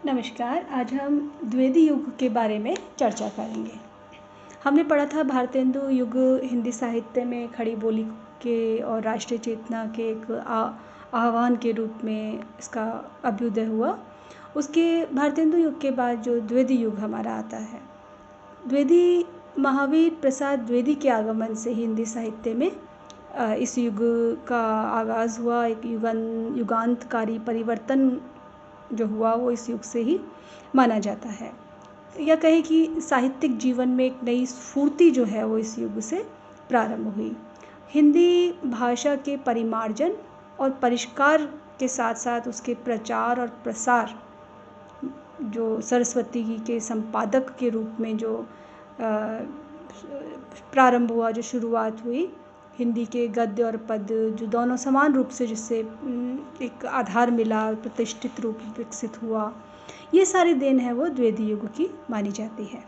नमस्कार। आज हम द्विवेदी युग के बारे में चर्चा करेंगे। हमने पढ़ा था भारतेंदु युग हिंदी साहित्य में खड़ी बोली के और राष्ट्रीय चेतना के एक आह्वान के रूप में इसका अभ्युदय हुआ। उसके भारतेंदु युग के बाद जो द्विवेदी युग हमारा आता है, द्विवेदी महावीर प्रसाद द्विवेदी के आगमन से ही हिंदी साहित्य में इस युग का आगाज़ हुआ। एक युगांतकारी परिवर्तन जो हुआ वो इस युग से ही माना जाता है, या कहें कि साहित्यिक जीवन में एक नई स्फूर्ति जो है वो इस युग से प्रारंभ हुई। हिंदी भाषा के परिमार्जन और परिष्कार के साथ साथ उसके प्रचार और प्रसार, जो सरस्वती के संपादक के रूप में जो प्रारंभ हुआ, जो शुरुआत हुई, हिंदी के गद्य और पद जो दोनों समान रूप से जिससे एक आधार मिला, प्रतिष्ठित रूप विकसित हुआ, ये सारी देन है वो द्विवेदी युग की मानी जाती है।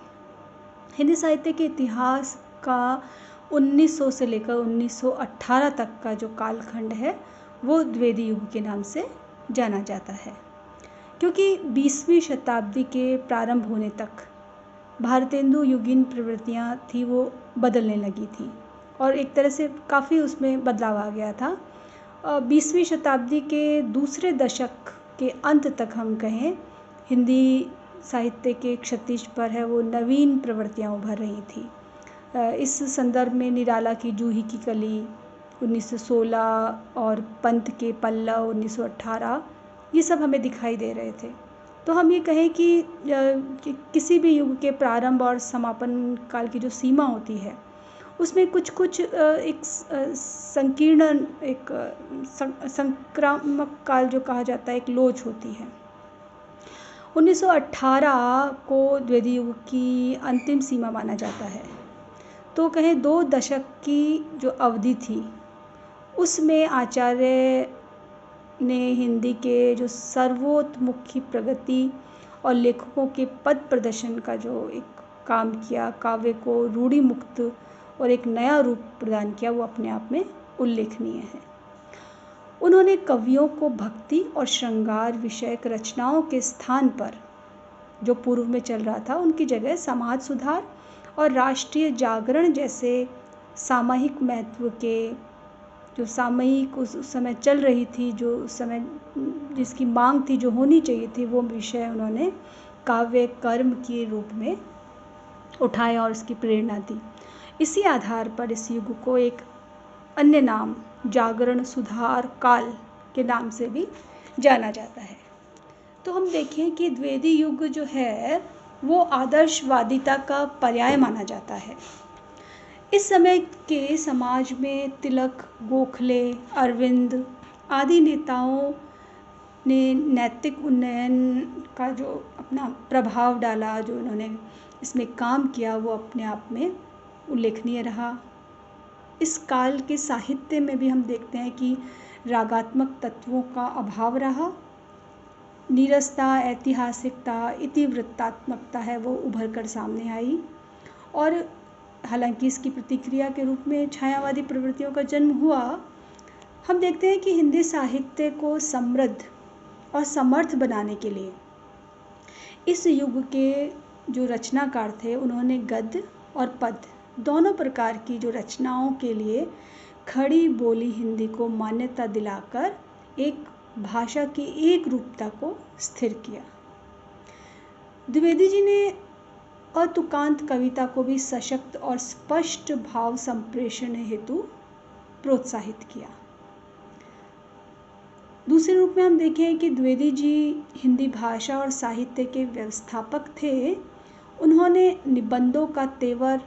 हिंदी साहित्य के इतिहास का 1900 से लेकर 1918 तक का जो कालखंड है वो द्विवेदी युग के नाम से जाना जाता है, क्योंकि 20वीं शताब्दी के प्रारंभ होने तक भारतेंदु युगीन प्रवृत्तियाँ थी वो बदलने लगी थी और एक तरह से काफ़ी उसमें बदलाव आ गया था। 20वीं शताब्दी के दूसरे दशक के अंत तक हम कहें, हिंदी साहित्य के क्षितिज पर है वो नवीन प्रवृत्तियाँ उभर रही थी। इस संदर्भ में निराला की जूही की कली 1916 और पंत के पल्लव 1918, ये सब हमें दिखाई दे रहे थे। तो हम ये कहें कि किसी भी युग के प्रारंभ और समापन काल की जो सीमा होती है उसमें कुछ एक संकीर्ण, एक संक्रामक काल जो कहा जाता है, एक लोच होती है। 1918 को द्विवेदी युग की अंतिम सीमा माना जाता है। तो कहें 2 दशक की जो अवधि थी उसमें आचार्य ने हिंदी के जो सर्वोत्मुखी प्रगति और लेखकों के पद प्रदर्शन का जो एक काम किया, काव्य को रूढ़ि मुक्त और एक नया रूप प्रदान किया, वो अपने आप में उल्लेखनीय है। उन्होंने कवियों को भक्ति और श्रृंगार विषयक रचनाओं के स्थान पर, जो पूर्व में चल रहा था, उनकी जगह समाज सुधार और राष्ट्रीय जागरण जैसे सामयिक महत्व के, जो सामयिक उस समय चल रही थी, जो उस समय जिसकी मांग थी, जो होनी चाहिए थी, वो विषय उन्होंने काव्य कर्म के रूप में उठाया और उसकी प्रेरणा दी। इसी आधार पर इस युग को एक अन्य नाम जागरण सुधार काल के नाम से भी जाना जाता है। तो हम देखें कि द्विवेदी युग जो है वो आदर्शवादिता का पर्याय माना जाता है। इस समय के समाज में तिलक, गोखले, अरविंद आदि नेताओं ने नैतिक उन्नयन का जो अपना प्रभाव डाला, जो उन्होंने इसमें काम किया, वो अपने आप में उल्लेखनीय रहा। इस काल के साहित्य में भी हम देखते हैं कि रागात्मक तत्वों का अभाव रहा। नीरसता, ऐतिहासिकता, इतिवृत्तात्मकता है वो उभर कर सामने आई, और हालांकि इसकी प्रतिक्रिया के रूप में छायावादी प्रवृत्तियों का जन्म हुआ। हम देखते हैं कि हिंदी साहित्य को समृद्ध और समर्थ बनाने के लिए इस युग के जो रचनाकार थे, उन्होंने गद्य और पद दोनों प्रकार की जो रचनाओं के लिए खड़ी बोली हिंदी को मान्यता दिलाकर एक भाषा की एक रूपता को स्थिर किया। द्विवेदी जी ने अतुकांत कविता को भी सशक्त और स्पष्ट भाव संप्रेषण हेतु प्रोत्साहित किया। दूसरे रूप में हम देखें कि द्विवेदी जी हिंदी भाषा और साहित्य के व्यवस्थापक थे। उन्होंने निबंधों का तेवर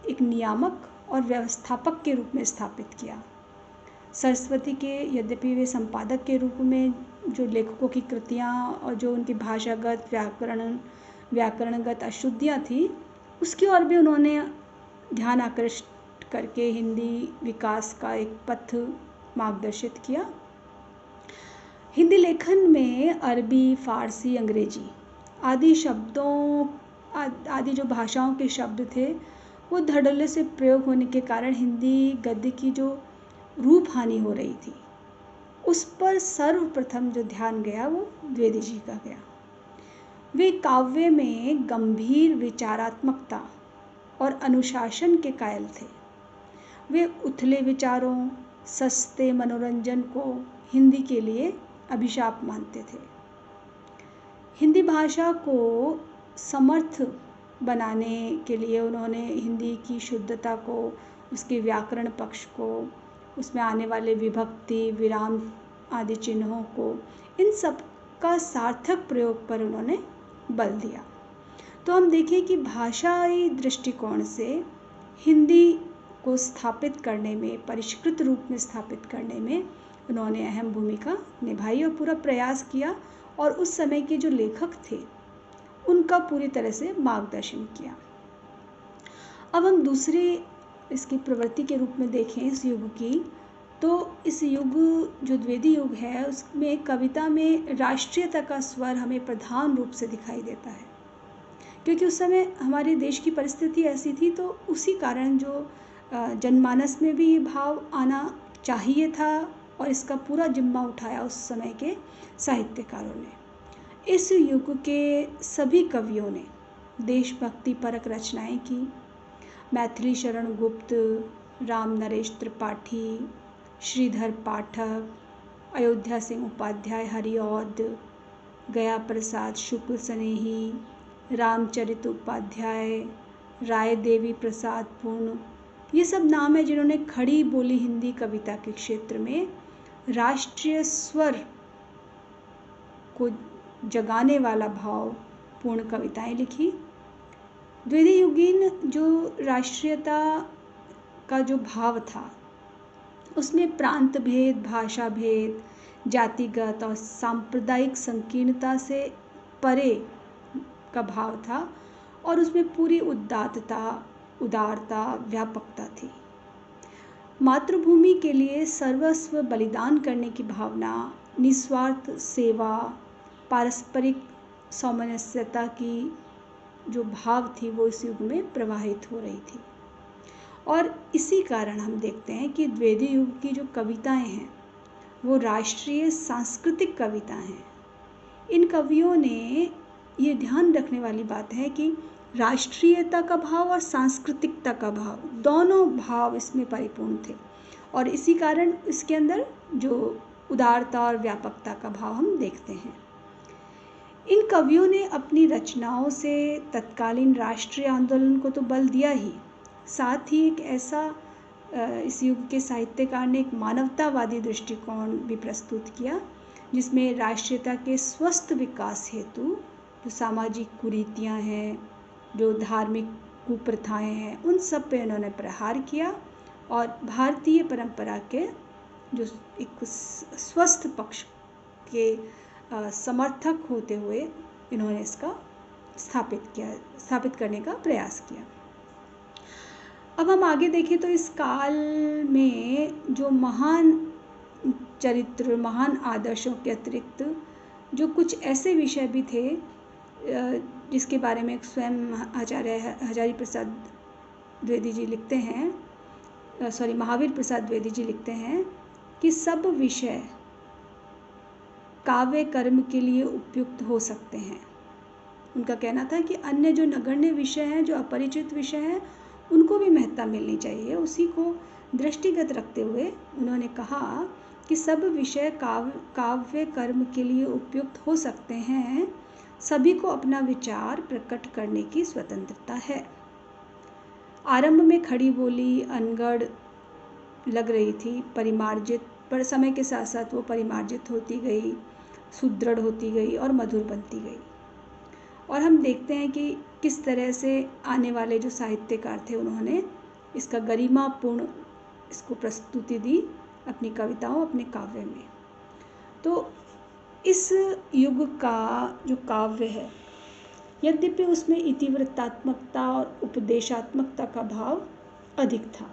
एक नियामक और व्यवस्थापक के रूप में स्थापित किया। सरस्वती के यद्यपि वे संपादक के रूप में जो लेखकों की कृतियाँ और जो उनकी भाषागत व्याकरणगत अशुद्धियाँ थी, उसकी ओर भी उन्होंने ध्यान आकृष्ट करके हिंदी विकास का एक पथ मार्गदर्शित किया। हिंदी लेखन में अरबी, फारसी, अंग्रेजी आदि जो भाषाओं के शब्द थे वो धड़ल्ले से प्रयोग होने के कारण हिंदी गद्य की जो रूप हानि हो रही थी, उस पर सर्वप्रथम जो ध्यान गया वो द्विवेदी जी का गया। वे काव्य में गंभीर विचारात्मकता और अनुशासन के कायल थे। वे उथले विचारों, सस्ते मनोरंजन को हिंदी के लिए अभिशाप मानते थे। हिंदी भाषा को समर्थ बनाने के लिए उन्होंने हिंदी की शुद्धता को, उसके व्याकरण पक्ष को, उसमें आने वाले विभक्ति, विराम आदि चिन्हों को, इन सब का सार्थक प्रयोग पर उन्होंने बल दिया। तो हम देखें कि भाषाई दृष्टिकोण से हिंदी को स्थापित करने में, परिष्कृत रूप में स्थापित करने में उन्होंने अहम भूमिका निभाई और पूरा प्रयास किया, और उस समय के जो लेखक थे उनका पूरी तरह से मार्गदर्शन किया। अब हम दूसरे इसकी प्रवृत्ति के रूप में देखें इस युग की, तो इस युग जो द्विवेदी युग है उसमें कविता में राष्ट्रीयता का स्वर हमें प्रधान रूप से दिखाई देता है, क्योंकि उस समय हमारे देश की परिस्थिति ऐसी थी। तो उसी कारण जो जनमानस में भी ये भाव आना चाहिए था, और इसका पूरा जिम्मा उठाया उस समय के साहित्यकारों ने। इस युग के सभी कवियों ने देशभक्ति परक रचनाएं की। मैथिली शरण गुप्त, राम नरेश त्रिपाठी, श्रीधर पाठक, अयोध्या सिंह उपाध्याय हरिऔध, गया प्रसाद शुक्ल स्नेही, रामचरित उपाध्याय, राय देवी प्रसाद पूर्ण, ये सब नाम है जिन्होंने खड़ी बोली हिंदी कविता के क्षेत्र में राष्ट्रीय स्वर को जगाने वाला भाव पूर्ण कविताएं लिखी। द्विवेदी युगीन जो राष्ट्रीयता का जो भाव था उसमें प्रांत भेद, भाषा भेद, जातिगत और सांप्रदायिक संकीर्णता से परे का भाव था, और उसमें पूरी उदारता, व्यापकता थी। मातृभूमि के लिए सर्वस्व बलिदान करने की भावना, निस्वार्थ सेवा, पारस्परिक सामंजस्यता की जो भाव थी वो इस युग में प्रवाहित हो रही थी। और इसी कारण हम देखते हैं कि द्विवेदी युग की जो कविताएं हैं वो राष्ट्रीय सांस्कृतिक कविताएं हैं। इन कवियों ने ये ध्यान रखने वाली बात है कि राष्ट्रीयता का भाव और सांस्कृतिकता का भाव, दोनों भाव इसमें परिपूर्ण थे, और इसी कारण इसके अंदर जो उदारता और व्यापकता का भाव हम देखते हैं। इन कवियों ने अपनी रचनाओं से तत्कालीन राष्ट्रीय आंदोलन को तो बल दिया ही, साथ ही एक ऐसा इस युग के साहित्यकार ने एक मानवतावादी दृष्टिकोण भी प्रस्तुत किया, जिसमें राष्ट्रीयता के स्वस्थ विकास हेतु जो सामाजिक कुरीतियाँ हैं, जो धार्मिक कुप्रथाएं हैं, उन सब पे इन्होंने प्रहार किया, और भारतीय परंपरा के जो एक स्वस्थ पक्ष के समर्थक होते हुए इन्होंने इसका स्थापित करने का प्रयास किया। अब हम आगे देखें तो इस काल में जो महान चरित्र, महान आदर्शों के अतिरिक्त जो कुछ ऐसे विषय भी थे जिसके बारे में स्वयं आचार्य हजारी प्रसाद द्विवेदी जी लिखते हैं, महावीर प्रसाद द्विवेदी जी लिखते हैं कि सब विषय काव्य कर्म के लिए उपयुक्त हो सकते हैं। उनका कहना था कि अन्य जो नगण्य विषय हैं, जो अपरिचित विषय हैं, उनको भी महत्ता मिलनी चाहिए। उसी को दृष्टिगत रखते हुए उन्होंने कहा कि सब विषय काव्य कर्म के लिए उपयुक्त हो सकते हैं, सभी को अपना विचार प्रकट करने की स्वतंत्रता है। आरंभ में खड़ी बोली अनगढ़ लग रही थी, परिमार्जित, पर समय के साथ साथ वो परिमार्जित होती गई, सुदृढ़ होती गई और मधुर बनती गई। और हम देखते हैं कि किस तरह से आने वाले जो साहित्यकार थे उन्होंने इसका गरिमापूर्ण इसको प्रस्तुति दी अपनी कविताओं, अपने काव्य में। तो इस युग का जो काव्य है, यद्यपि उसमें इतिवृत्तात्मकता और उपदेशात्मकता का भाव अधिक था,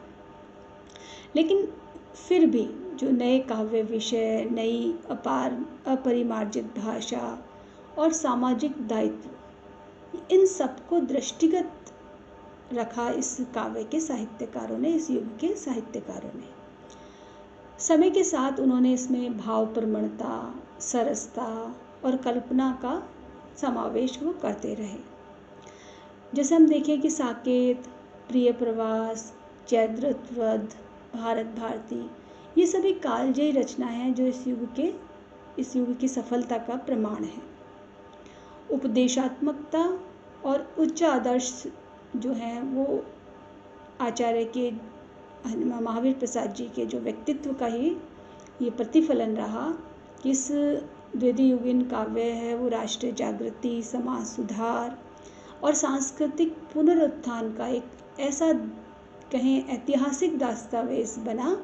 लेकिन फिर भी जो नए काव्य विषय, नई अपरिमार्जित भाषा और सामाजिक दायित्व, इन सबको दृष्टिगत रखा इस काव्य के साहित्यकारों ने, इस युग के साहित्यकारों ने। समय के साथ उन्होंने इसमें भावप्रवणता, सरसता और कल्पना का समावेश वो करते रहे। जैसे हम देखें कि साकेत, प्रिय प्रवास, जयद्रथवध, भारत भारती, ये सभी कालजयी रचनाएं हैं जो इस युग की सफलता का प्रमाण है। उपदेशात्मकता और उच्च आदर्श जो हैं वो आचार्य के महावीर प्रसाद जी के जो व्यक्तित्व का ही ये प्रतिफलन रहा कि इस द्वितीयुगीन काव्य है वो राष्ट्रीय जागृति, समाज सुधार और सांस्कृतिक पुनरुत्थान का एक ऐसा कहें ऐतिहासिक दस्तावेज बना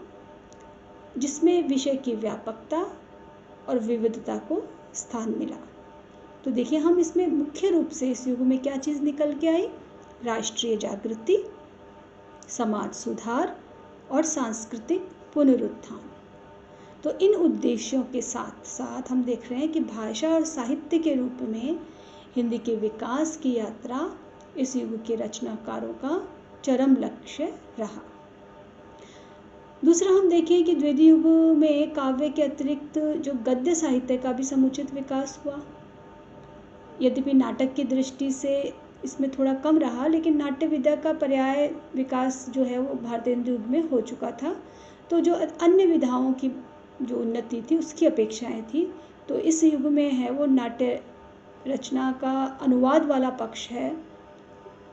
जिसमें विषय की व्यापकता और विविधता को स्थान मिला। तो देखिए हम इसमें मुख्य रूप से इस युग में क्या चीज़ निकल के आई, राष्ट्रीय जागृति, समाज सुधार और सांस्कृतिक पुनरुत्थान। तो इन उद्देश्यों के साथ साथ हम देख रहे हैं कि भाषा और साहित्य के रूप में हिंदी के विकास की यात्रा इस युग के रचनाकारों का चरम लक्ष्य रहा। दूसरा हम देखें कि द्वितीय युग में काव्य के अतिरिक्त जो गद्य साहित्य का भी समुचित विकास हुआ। यद्यपि नाटक की दृष्टि से इसमें थोड़ा कम रहा, लेकिन नाट्य विद्या का पर्याय विकास जो है वो भारतीय युग में हो चुका था। तो जो अन्य विधाओं की जो उन्नति थी उसकी अपेक्षाएं थी, तो इस युग में है वो नाट्य रचना का अनुवाद वाला पक्ष है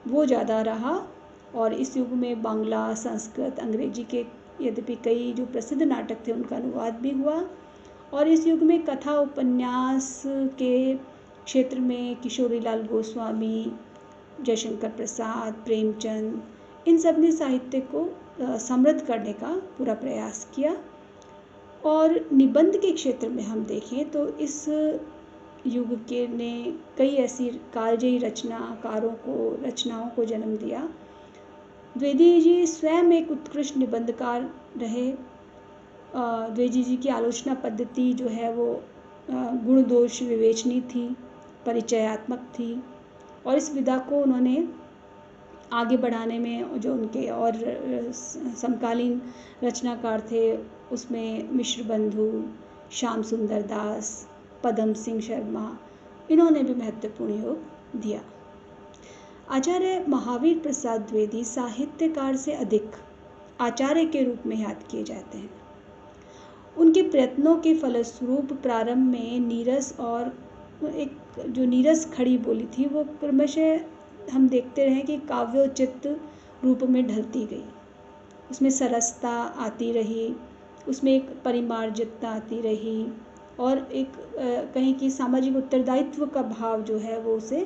वो ज़्यादा रहा। और इस युग में बांग्ला, संस्कृत, अंग्रेजी के यद्यपि कई जो प्रसिद्ध नाटक थे उनका अनुवाद भी हुआ। और इस युग में कथा उपन्यास के क्षेत्र में किशोरीलाल गोस्वामी, जयशंकर प्रसाद, प्रेमचंद, इन सब ने साहित्य को समृद्ध करने का पूरा प्रयास किया। और निबंध के क्षेत्र में हम देखें तो इस युग के ने कई ऐसी कालजयी रचनाओं को जन्म दिया। द्विवेदी जी स्वयं एक उत्कृष्ट निबंधकार रहे। द्विवेदी जी की आलोचना पद्धति जो है वो गुण दोष विवेचनी थी, परिचयात्मक थी, और इस विधा को उन्होंने आगे बढ़ाने में जो उनके और समकालीन रचनाकार थे उसमें मिश्र बंधु, श्याम सुंदर दास, पदम सिंह शर्मा, इन्होंने भी महत्वपूर्ण योग दिया। आचार्य महावीर प्रसाद द्विवेदी साहित्यकार से अधिक आचार्य के रूप में याद किए जाते हैं। उनके प्रयत्नों के फलस्वरूप प्रारंभ में नीरस और एक जो नीरस खड़ी बोली थी वो क्रमशः हम देखते रहे कि काव्योचित रूप में ढलती गई। उसमें सरसता आती रही, उसमें एक परिमार्जितता आती रही, और एक कहीं की सामाजिक उत्तरदायित्व का भाव जो है वो उसे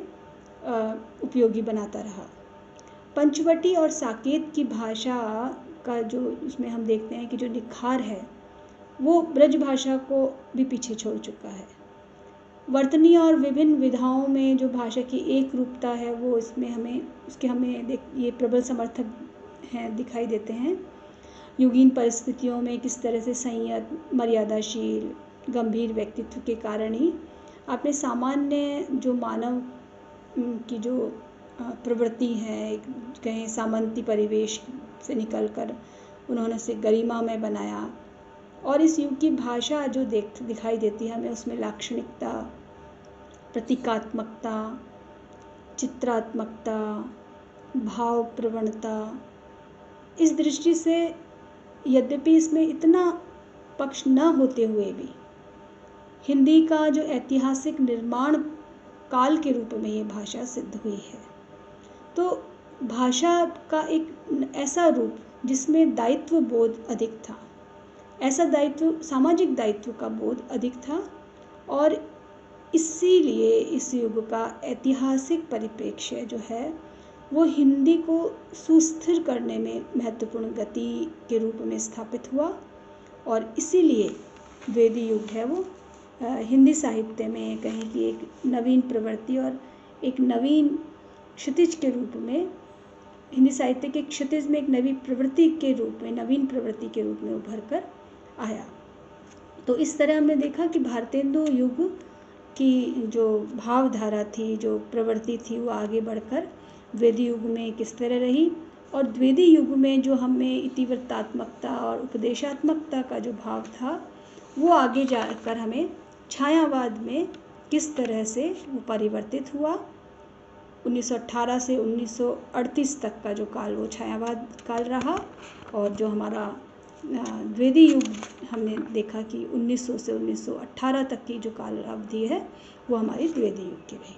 उपयोगी बनाता रहा। पंचवटी और साकेत की भाषा का जो उसमें हम देखते हैं कि जो निखार है वो ब्रज भाषा को भी पीछे छोड़ चुका है। वर्तनी और विभिन्न विधाओं में जो भाषा की एक रूपता है वो इसमें हमें ये प्रबल समर्थक हैं दिखाई देते हैं। युगीन परिस्थितियों में किस तरह से संयत, मर्यादाशील, गंभीर व्यक्तित्व के कारण ही अपने सामान्य जो मानव की जो प्रवृत्ति है, कहें सामंती परिवेश से निकलकर उन्होंने उसे गरिमा में बनाया। और इस युग की भाषा जो दिखाई देती है हमें उसमें लाक्षणिकता, प्रतीकात्मकता, चित्रात्मकता, भाव प्रवणता, इस दृष्टि से यद्यपि इसमें इतना पक्ष न होते हुए भी हिंदी का जो ऐतिहासिक निर्माण काल के रूप में ये भाषा सिद्ध हुई है। तो भाषा का एक ऐसा रूप जिसमें दायित्व बोध अधिक था, ऐसा दायित्व सामाजिक दायित्व का बोध अधिक था, और इसीलिए इस युग का ऐतिहासिक परिप्रेक्ष्य जो है वो हिंदी को सुस्थिर करने में महत्वपूर्ण गति के रूप में स्थापित हुआ। और इसीलिए द्विवेदी युग है वो हिंदी साहित्य में कहीं की एक नवीन प्रवृत्ति और एक नवीन क्षितिज के रूप में, हिंदी साहित्य के क्षितिज में एक नवीन प्रवृत्ति के रूप में उभर कर आया। तो इस तरह हमने देखा कि भारतेंदु युग की जो भावधारा थी, जो प्रवृत्ति थी, वो आगे बढ़कर द्विवेदी युग में किस तरह रही, और द्विवेदी युग में जो हमें इतिवृत्तात्मकता और उपदेशात्मकता का जो भाव था वो आगे जाकर हमें छायावाद में किस तरह से वो परिवर्तित हुआ। 1918 से 1938 तक का जो काल वो छायावाद काल रहा, और जो हमारा द्विवेदी युग हमने देखा कि 1900 से 1918 तक की जो काल अवधि है वो हमारी द्विवेदी युग की रही।